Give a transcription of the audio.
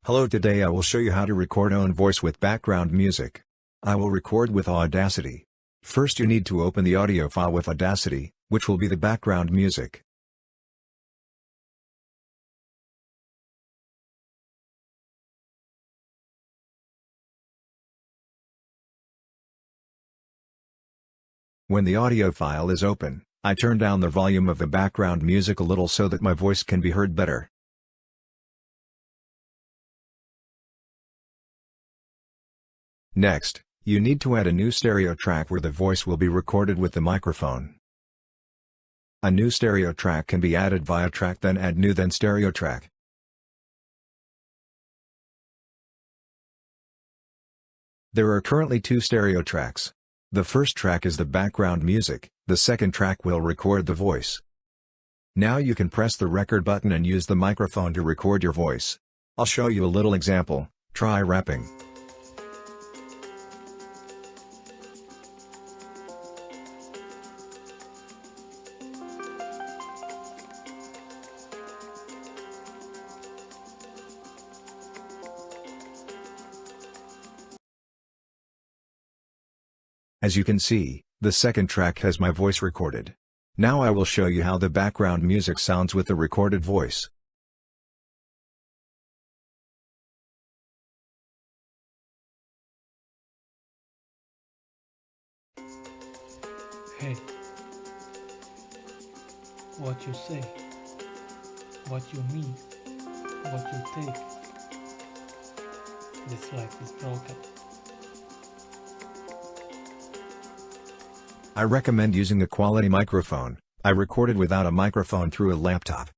Hello, today I will show you how to record own voice with background music. I will record with Audacity. First you need to open the audio file with Audacity, which will be the background music. When the audio file is open, I turn down the volume of the background music a little so that my voice can be heard better. Next, you need to add a new stereo track where the voice will be recorded with the microphone. A new stereo track can be added via track then add new then stereo track. There are currently two stereo tracks. The first track is the background music, the second track will record the voice. Now you can press the record button and use the microphone to record your voice. I'll show you a little example. Try rapping. As you can see, the second track has my voice recorded. Now I will show you how the background music sounds with the recorded voice. Hey, what you say, what you mean, what you take. This life is broken. I recommend using a quality microphone. I recorded without a microphone through a laptop.